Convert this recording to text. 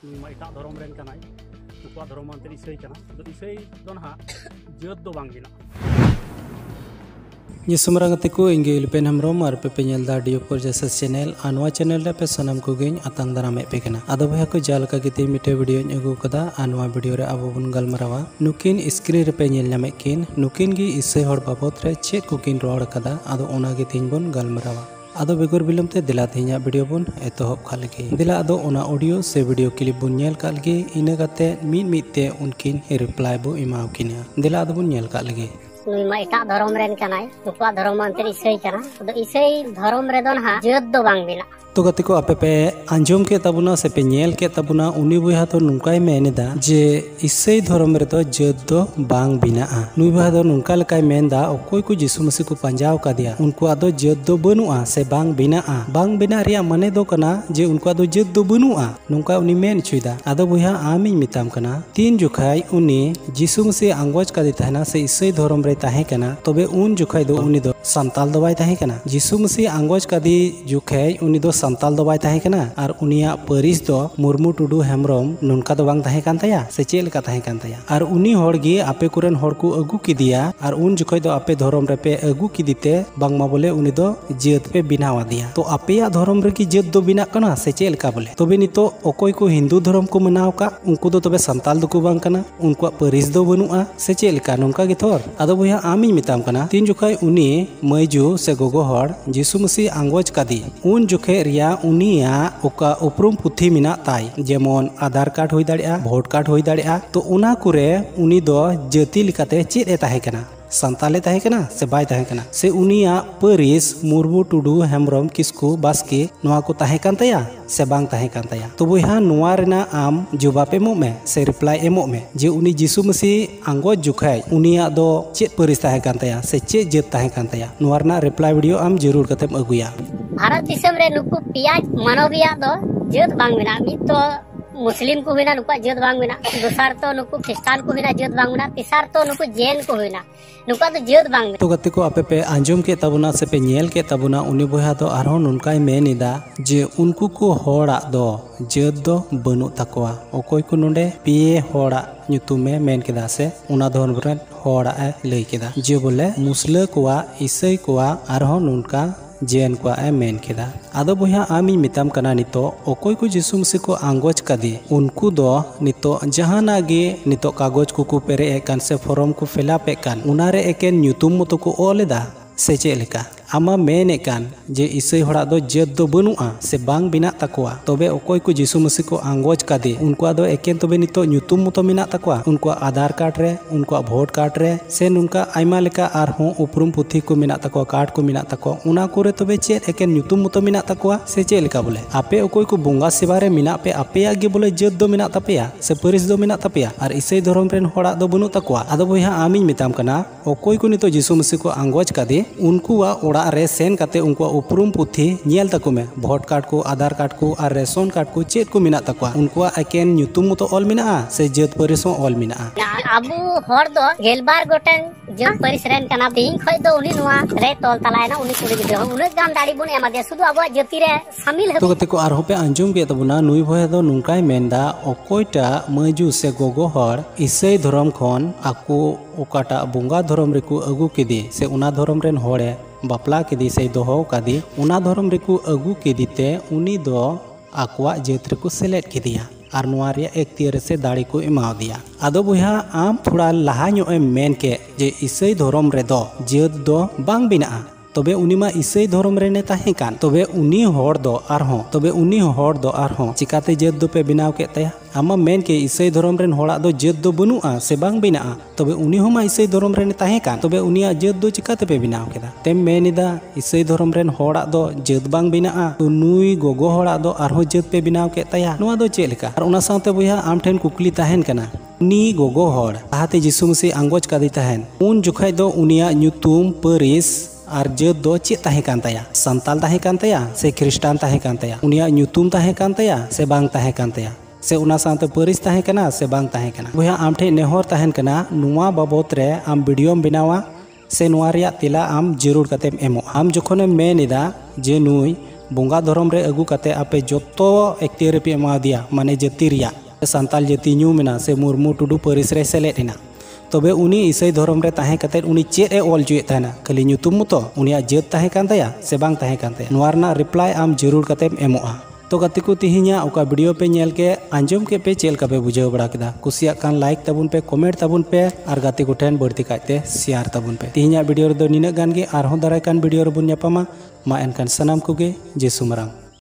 नुमा एटा धर्म रेन कनाय नुकुआ धर्मांतर इसई कना तो इसई दो ना जत दो बांग बिना ये समरागते को इंगे इलपेन हमरोम और पे नेलदा डियो पर जैसा चैनल आनवा चैनल रे पे सनम को गेन अतंग दारा में पे कना अदो भया को जालका गिते मिटे वीडियो अगु कदा आनवा वीडियो रे अबो बन गलमरावा नुकिन स्क्रीन रे पे नेल नामे किन नुकिन गी इसई हर बाबत रे चेक को किन रोड कदा अदो ओना गे तिन बन गलमरावा अदो बेगुर बिलम ते दिला ते냐 वीडियो बन एतोहब खालगे दिला अदो ओना ऑडियो से वीडियो क्लिप बन नेल कालगे इना गाते मीट ते उनकिन रिप्लाई बो इमाव किना दिला अदो बन नेल कालगे नुमा एटा धर्म रेन कनाय नुकुआ धर्मांतर इसई कना तो इसई धर्म रे दो ना जत दो बांग बिना तो गति को आपे पे आंजम के तबुना से पे नेल के तबुना उनी बुहा तो नुकाय मेनदा जे इसई धर्म रे तो जत दो बांग बिना नुई बुहा दो नुका लकाय मेनदा ओकोय को यीशु मसीह को पंजाव का दिया उनको आदो जत दो बनुआ से बांग बिना रिया मने दो कना जे उनको आदो जत दो बनुआ नुका उनी मेन छुइदा आदो बुहा आमी मिताम कना तीन जुखाय उनी यीशु मसीह आंगोज का दिताना से इसई धर्म रे ताहे कना तबे उन जुखाय दो उनी दो संताल दो बाय ताहे कना यीशु मसीह आंगोज का दी जुखाय उनी दो संताल दो बाय ताहे कना और उनिया परिस दो मुर्मू टुडू हेमरम नुनका दो बांग ताहे कान ताया से चेल का ताहे कान ताया और उनी होड़गी आपे कुरन होड़ को अगु किदिया और उन जुखाय दो आपे धर्म रे पे अगु किदिते बांगमा बोले उनी दो जत पे बिनावा दिया तो आपेया धर्म रे की जत दो बिना कना से चेल का बोले तबे नितो ओकोय को हिंदू धर्म को मनाव का उनको दो तबे संताल दो को बांग कना उनको परिस दो बनुआ से चेल का नुनका गे थोर आदो बुया आमी मिताम कना तीन जुखाय उनी मयजू से गोगो होड़ यीशु मसीह आंगोज कादी उन जुखे रिया उनिया ओका उपरुम पुथी मिना ताई जेमन आधार कार्ड होई दाड़िया वोट कार्ड होई दाड़िया तो उना कुरे उनी दो जति लिकाते चेद ए ताहे कना संताले ताहे कना से बाय ताहे कना से उनिया परिस मुर्मू टुडू हेमरम किसकु बास्के नोआ को ताहे कान ताया से बांग ताहे कान ताया तो बुहा नोआ रेना आम जवाब एमो में से रिप्लाई एमो में जे उनी यीशु मसीह आंगोज जुखाय उनिया दो चेद परिस ताहे कान ताया से चेद जत ताहे कान ताया नोआ रेना रिप्लाई वीडियो आम जरूर कतेम अगुया भारत दिसम रे नुकु पिया मानविया दो जत बांग बिना मित तो मुस्लिम को हुईना नुका जत बांग बिना दोसार तो नुकु ख्रिस्तान को हुईना जत बांग बिना तिसार तो नुकु जैन को हुईना नुका तो जत बांग बिना तो गति को आपे पे आंजम के तबुना से पे नेल के तबुना उनी बुहा तो आरो नुनकाय मेनिदा जे उनको को होड़ा दो जत दो बनु तकवा ओकोय को नोंडे पिए होड़ा nyutume men keda se una धर्म रे होड़ा ए लई केदा जे बोले मुस्लिम कोआ ईसाई कोआ आरो नुनका जेन को ए मेन केदा आदो बुहा आमी मिताम कना नितो ओकोय को यीशु मसीह को आंगोज कादी उनको दो नितो जहाना गे नितो कागज को पेरे एकान से फॉर्म को फिलअप एकान उनारे एकेन न्यूतुम मतो को ओलेदा से चेलेका आमा मेन एकान जे इसई होड़ा दो जत दो बनुआ से बांग बिना तकवा तबे ओकोय को यीशु मसीह को आंगोज कादी उनको दो एकेन तबे नितो न्यूतुम मतो मिना तकवा उनको आधार कार्ड रे उनको वोट कार्ड रे से नुनका आइमा लेका आर हो उपरुम पुथी को मिना तकवा कार्ड को मिना तकवा उना कोरे तबे चेत एकेन न्यूतुम मतो मिना तकवा से चेलेका बोले आपे ओकोय को बोंगा सेवा रे मिना पे आपेया गे बोले जत दो मिना तपेया से परिस दो मिना तपेया और इसई धर्म रेन होड़ा दो बनु तकवा आदो बुहा आमी मिताम कना ओकोय को नितो यीशु मसीह को आंगोज कादी उनको ओड़ा रे सेन काते उनको उपरुम पुथी नेल तको में वोट कार्ड को आधार कार्ड को और रेशन कार्ड को चेत को मिना तकवा उनको एकेन न्यूतुम मतो ऑल मिना से जत परिसो ऑल मिना आबू होड़ दो गेलबार गोटेन जत परिस रेन कना तीन खय दो उनी नुआ रे तोल तलायना उनी कुड़ी गिदो उनी गाम दाड़ी बुने एमा दे सुदु आबो जति रे शामिल तो गते को आरो पे अंजुम के तबुना नुई भय दो नुनकाय मेनदा ओकोयटा मयजू से गोगो होड़ इसई धर्म खन आको ओकाटा बोंगा धर्म रेको अगु केदी से उना धर्म रेन होड़े बापला केदी से दोहो कादी उना धर्म रेको अगु केदीते उनी दो आकवा जत रेको सेलेट केदिया और नुआरिया एक तीर से दाड़ी को एमाव दिया आदो बुहा आम थोड़ा लहा ᱧᱚᱜ एम मेन के जे इसई धर्म रे दो जत दो बांग बिना तबे उनी मा इसई धर्म रे ने ताहे कान तबे उनी होड़ दो आरहो चिकाते जत दो पे बिनाव के तया आमा मेन के इसई धर्म रेन होड़ा दो जत दो बनुआ से बांग बिना तबे उनी होमा इसई धर्म रे ने ताहे कान तबे उनिया जत दो चिकाते पे बिनाव केदा तेम मेनिदा इसई धर्म रेन होड़ा दो जत बांग बिना तो नुई गोगो होड़ा दो आरहो जत पे बिनाव के तया नोआ दो चेलेका और उना साथे बुहा आम ठेन कुकली ताहेन कना उनी गोगो होड़ आहाते यीशु मसीह आंगोज कादी ताहेन उन जुखाय दो उनिया न्यूतुम परिस और जत दो चेत ताहे कान ताया संताल ताहे कान ताया से ख्रिस्टान ताहे कान ताया उनिया न्यूतुम ताहे कान ताया से बांग ताहे कान ताया से उना साथे परिस ताहे कना से बांग ताहे कना बुहा आम ठे नेहर ताहेन कना नुआ बाबत रे आम वीडियो बनावा से नुआ रिया तिला आम जरूर कतेम एमो आम जखोने मेनिदा जे नुई बोंगा धर्म रे अगू काते आपे जोतो एक्टियर पे एमा दिया माने जाति रिया सांताल जाति न्यू मेना से मुर्मू टुडू परिस रे सेलेद एना तबे उनी ईसाई धर्म रे ताहे काते उनी चेद ए ऑल जुए ताना खाली ᱧᱩᱛᱩᱢ मतो उनिया जात ताहे कान ताया से बांग ताहे कान ताया नोआ रना रिप्लाई आम जरूर कातेम एमोआ। तो गाते को तिहिया ओका वीडियो पे नेल के आंजम के पे चेल का पे बुझाव बड़ा केदा कुसिया कान लाइक ताबुन पे कमेंट ताबुन पे और गाते को ठेन बढ़ती काते शेयर ताबुन पे तिहिया वीडियो रे दो निना गान गे आर हों दाराय कान वीडियो रे बुन ᱧᱟᱯᱟᱢᱟ मा एनकान सनाम कोगे जेसु मरांग।